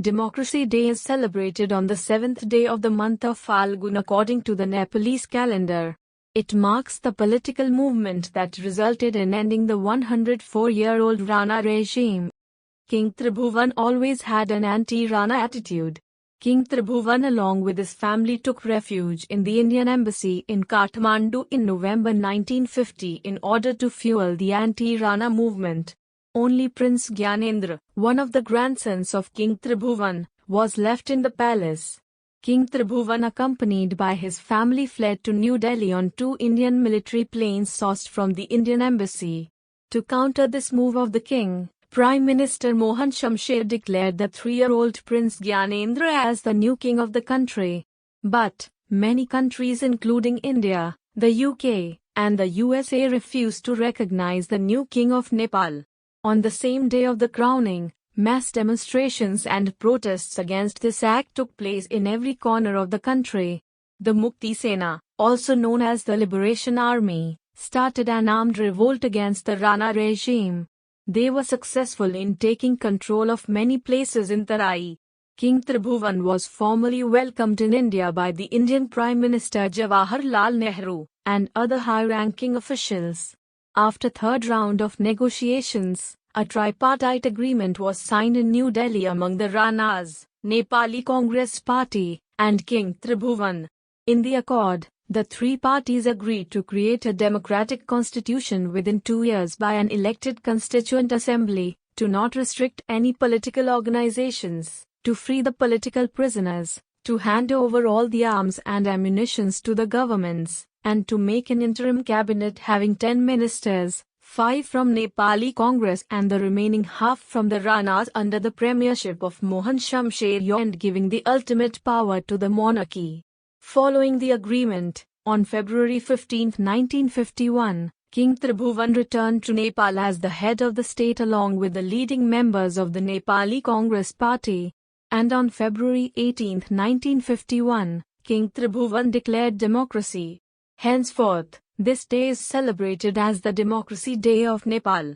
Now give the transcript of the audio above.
Democracy Day is celebrated on the 7th day of the month of Falgun according to the Nepalese calendar. It marks the political movement that resulted in ending the 104-year-old Rana regime. King Tribhuvan always had an anti-Rana attitude. King Tribhuvan along with his family took refuge in the Indian embassy in Kathmandu in November 1950 in order to fuel the anti-Rana movement. Only Prince Gyanendra, one of the grandsons of King Tribhuvan, was left in the palace. King Tribhuvan accompanied by his family fled to New Delhi on 2 Indian military planes sourced from the Indian embassy. To counter this move of the king, Prime Minister Mohan Shamsher declared the 3-year-old Prince Gyanendra as the new king of the country. But many countries including India, the UK, and the USA refused to recognize the new king of Nepal. On the same day of the crowning, mass demonstrations and protests against this act took place in every corner of the country. The Mukti Sena, also known as the Liberation Army, started an armed revolt against the Rana regime. They were successful in taking control of many places in Tarai. King Tribhuvan was formally welcomed in India by the Indian Prime Minister Jawaharlal Nehru and other high-ranking officials. After third round of negotiations, a tripartite agreement was signed in New Delhi among the Ranas, Nepali Congress Party, and King Tribhuvan. In the accord, the three parties agreed to create a democratic constitution within 2 years by an elected constituent assembly, to not restrict any political organizations, to free the political prisoners, to hand over all the arms and ammunitions to the governments, and to make an interim cabinet having 10 ministers, 5 from Nepali Congress and the remaining half from the Ranas under the premiership of Mohan Shamsher and giving the ultimate power to the monarchy. Following the agreement, on February 15, 1951, King Tribhuvan returned to Nepal as the head of the state along with the leading members of the Nepali Congress Party. And on February 18, 1951, King Tribhuvan declared democracy. Henceforth, this day is celebrated as the Democracy Day of Nepal.